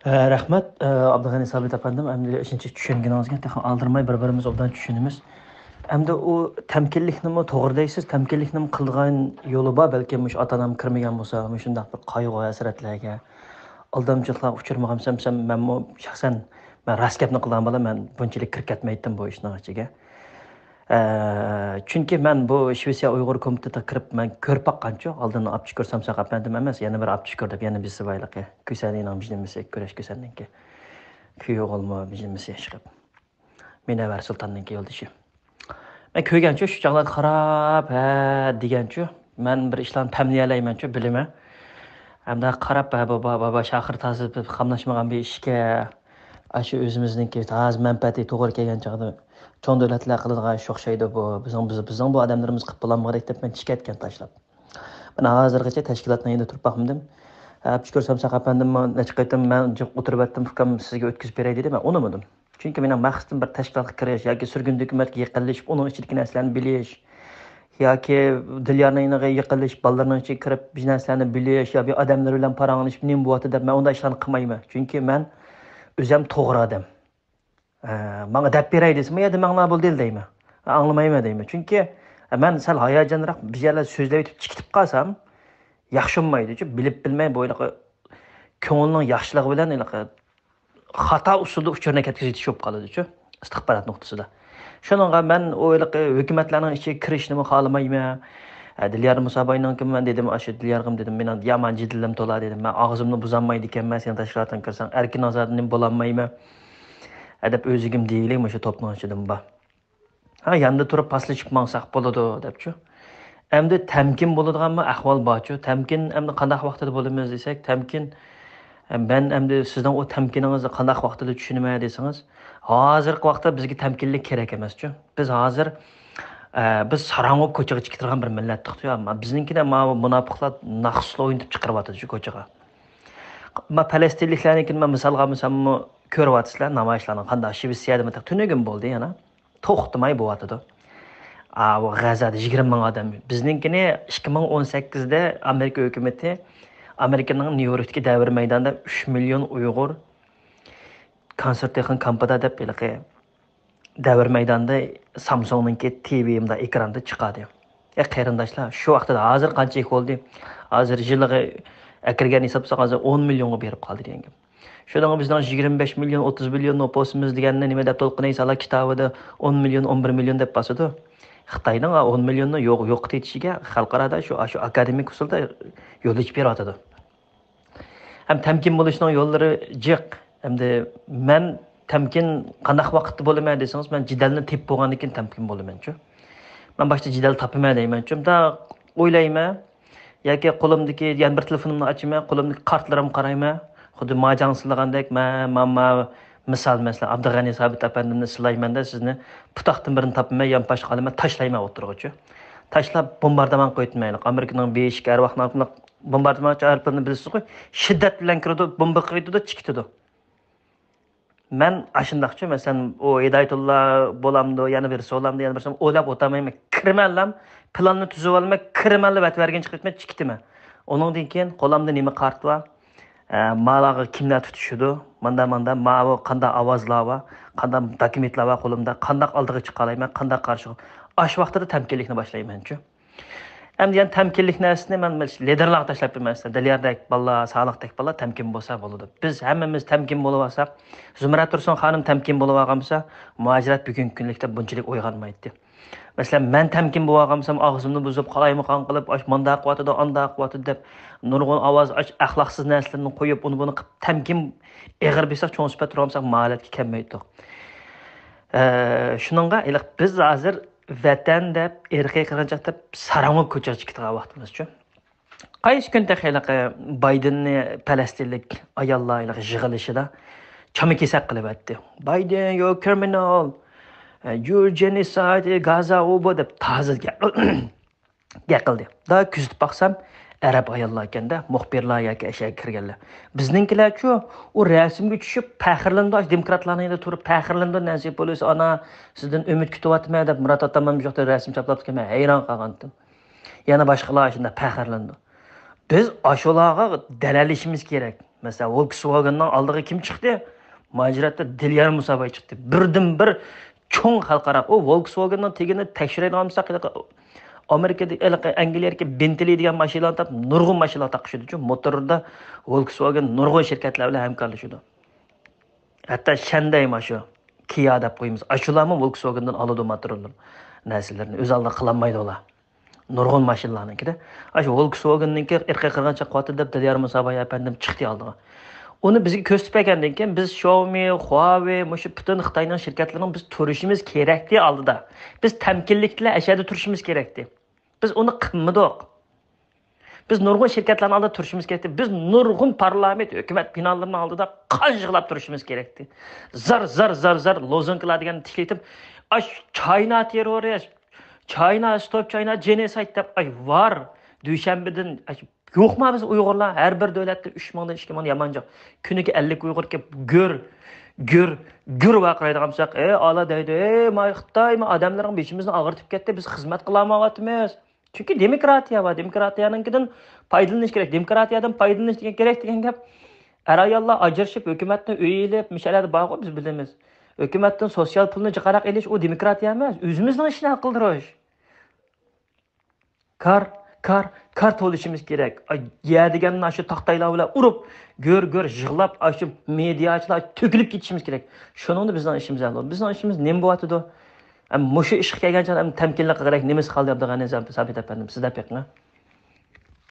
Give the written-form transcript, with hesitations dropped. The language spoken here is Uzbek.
Rahmat, Abdug'ani Sabit efendim. Endi uchinchi tushunganingizga texan aldırmay bir-birimiz obdan tushunimiz. Endi u tamkinliknimi to'g'ri deysiz, tamkinlikni qilgan yo'li bor, balki mush ota-onam kirmagan bo'lsa, shundaq bir qayg'u hasratlarga, aldamchiliklarga uchirmagamsam, men shaxsan men rost gapni qilgan bola, men bunchalik kirkatmaydim bu ishning ichiga. Chunki men bu Shvetsiya Uyg'ur komitetiga kirib men ko'rib baqqancha, oldin olib ko'rsam saqapandim emas, yana bir olib ko'rdim, yana bir sivayligi. Ko'sanining bijimisi, ko'rash ko'sanniki. Kuyov olma bijimisi chiqib. Mena var sultanniki yoldashi. Men ko'rgancha shu chaqlar qarab, degancha, men bir ishlarni ta'minlaymancha bilimi. Hamda qarab, baba shahir tazib qamlashmagan bir ishga, shu o'zimizniki taz manfaati to'g'ri kelgan chaqda cho'ng davlatlar qiladigan ish o'xshaydi bu. Bizning bu odamlarimiz qilib bo'lolmadik deb men shikayetgan tashlab. Men hozirgacha tashkilotni endi turib baxmdim. Hep ko'rsam saqapandim, necha qaytam men o'tirib atdim, fikrim sizga o'tkazib beray dedi, men unamadim. Chunki mening maqsadim bir tashkilotga kirish yoki surgun hukumatga yiqilish, uning ichidagi narsalarni bilish yoki Dilyarning yiqilish, bolalarning ichiga kirib bir narsalarni bilish yoki odamlar bilan paranglish, nima bo'lyapti deb men unday ishlarni qilmayman. Chunki men o'zim to'g'ri odam. Bana deb beray desam, ya demanglar bo'ldi deyman. Anglamayman deyman. Chunki men sal hayajonroq bir yerlar so'zlab o'tib chiqib qolsam, yaxshi olmaydi-ku, bilib bilmay bo'yliqi ko'ngilning yaxshiligi bilan xato usulda uchurni ketkazib tushib qoladi-ku, istixborot nuqtasida. Shuningga men o'yliqi hukumatlarning ichiga kirishni xohlamayman. Dilyar Musabayning kim men dedim, shu Dilyarg'im dedim, men yomon jiddilim to'la dedim. Men og'zimni buzolmaydi ekanman, sen tashkilotdan kirsang, erkin ozodim bo'lolmayman. Deb o'zigim deylik, o'sha to'pning ichidan bor. Yanda turib paslashib maqsaq bo'ladi debchi. Endi tamkin bo'ladiganmi ahvol borchu. Tamkin endi qanday vaqtida bo'lamiz desak, tamkin ben endi sizdan o tamkiningizni qanday vaqtida tushunaman desangiz, hozirgi vaqtda bizga tamkinlik kerak emaschu. Biz hozir biz sarang'ib ko'chaga chiqib turgan bir millatdik-ku. Bizninkida munofiqlar naqsli o'yinib chiqaryapti shu ko'chaga. Falastinliklarnikini men misolga olsam ko'ryapsizlar namoyishlarni qanday Shvetsiyada tunugim bo'ldi yana. To'xtamay bo'lyapti. Bu G'azada 20 ming odam. Bizninkini 2018da Amerika hukumatı Amerikaning Nyu-Yorkdagi davr maydonida 3 million Uyg'ur konsert yaqin kampida deb biliqi davr maydonida Samsung'ningki TV'imda ekranda chiqadi. Qarindoshlar, shu vaqtda hozir qancha bo'ldi? Hozir yiliga akirgan hisobsa hozir 10 millionga berib qoldi degan. Şuradan bizden 25 milyon, 30 milyon nüfusumuz deganini nima deb to'lqinaysalar kitobida 10 milyon, 11 milyon deb basadi. Xitoyning 10 millionni yo'q etishiga xalqarada shu akademik usulda yo'l ochib beryapti. Ham tamkin bo'lishning yo'llari jiq. Hamda men tamkin qanday vaqtda bo'laman desangiz, men jidalni tep bo'lgandan keyin tamkin bo'laman-chu. Men boshda jidal topmayman deyman-chu. Da o'ylayman, yoki qo'limdagi yana bir telefonimni ochaman, qo'limdagi kartlarimni qarayman. Xuddi majansizligandek misol mesela Abdug'ani Sabit efendimni silaymanda sizni putoqdan birini topmay yonpash qolaman, tashlayman o'tirg'ichi. Tashlab bombardimon qo'yitmaylik. Amerikaning beshik arvohlarni bombardimon charpini bilasiz-ku, shiddat bilan kirdi, bomba qo'ydi, chiqdi. Men ashundaqchi, masalan, o Hidayatullah bo'lamdi, yana birisi bo'lamdi, yana birisi o'ylab o'tamayman. Kirmanlam, planni tuzib olmay, kirmanli vat bergan chiqitmay chiqdiman. Ondan keyin qo'limda nima kart bor? Malaga kimlar tutishidi, manda ma'vo qanday ovozlar va qanday dokumentlar va qo'limda qanday oldiga chiqalayman, qanday qarshi ash vaqtida tamkinlikni boshlayman-chu. Endi yani tamkinlik narsasini men liderlarga tashlab bermasdan, Dilyardek bolalar, Sog'liqdek bolalar tamkin bo'lsa bo'ladi. Biz hammamiz tamkin bo'lib olsak, Zumrat Tursun xonim tamkin bo'lib olgan bo'lsa, muajirat bugungi kunlikda bunchalik o'yg'onmaydi. Mesela men tamkin bo'lib olsam, og'zimni buzib, qalaymiqon qilib, manda qilyapti, anda qilyapti deb nurg'un ovoz, axloqsiz narsalarni qo'yib, uni buni qilib tamkin eg'ir bo'lsa, cho'ng sifat turamsak, ma'liyatga kelmaydi. Shuningga, biz hozir vatan deb, erkak qirg'inchilik deb sarang'ib ko'chaga chiqadigan vaqtimiz-chu. Qaysi kun taxiliqi Baydenni Falastinlik ayollar yig'ilishida chami kesak qilib aytdi. Biden, you criminal. You genocide, Gaza obo deb ta'zir qildi. Da kuzatib baqsam, arab ayollar ekanda, muxbirlar yoki ashyaga kirganlar. Bizninkilar-chu, u rasmga tushib, faxrlandi, demokratlarning turib faxrlandi, nasib bo'lsa, ana sizdan umid kutyapman deb Murat otamam bu yoqda rasm chaplab kelgan, hayron qolgandim. Yana boshqalar shunda faxrlandi. Biz ashularga dalal ishimiz kerak. Mesela Volkswagen'dan aldığı kim çıktı? Maciratda Dilyar Musabay çıktı. Birden bir çoğun halkara o Volkswagen'dan tegini tekşireydi almışsak Amerika'da, Angliya'daki Bentley degan mashinalar tap, nurg'un mashinalar taqishadi uchun motorda Volkswagen nurg'un shirkatlar bilan hamkorlashadi. Hatto Hyundai shu Kia deb qo'yamiz. Ashularni Volkswagendan oladi motorlar narsalarni o'z oldiga qilolmaydi ular. Nurg'un mashinalarnikida. Shu Volkswagenniki irqiy qirg'incha qoti deb Dilyar Musobay apandim chiqdi oldiga. Uni bizga ko'rsatib bergandan keyin biz Xiaomi, Huawei, mushu butun Xitoyning shirkatlarining biz turishimiz kerakdi oldida. Biz tamkinlikla ashada turishimiz kerakdi. Biz uni qilmadik. Biz nurg'un shirkatlarning oldida turishimiz kerakdi. Biz nurg'un parlament, hukumat binolarining oldida qanjig'lab turishimiz kerakdi. Zar lozunkalar degan tiklaytib, China terrorist, China stop China genocide deb var. Dushanbedan yo'qmi biz Uyg'urlar har bir davlatda 3 mingdan 2 ming yamanjoq. Kuniga 50 Uyg'ur kelib gür vaqiraydigan bo'lsak, ala deydi, Xitoymi odamlarning beshimizni og'irtib ketdi, biz xizmat qilmayapmiz. Chunki demokratiya va demokratiyaninkidan foydalanish kerak. Demokratiyadan foydalanish kerak degan gap ayollar ajrashib hukumatni o'yilib, mishalar bor biz bilamiz. Hukumatdan sotsial pulni chiqarib elish u demokratiya emas, o'zimizning ishni qildirish. Kar to'lishimiz kerak. Ya deganni shu taxtaylar bilan urib, gör yig'lab, shu mediachilar to'kilib ketishimiz kerak. Shuningda bizning ishimiz bo'ladi. Bizning ishimiz nima bo'lyapti? Mushu ishga kelgancha tamkinlik kerak, nimiz qoldi deb degan sabit epandim. Sizda pekmi?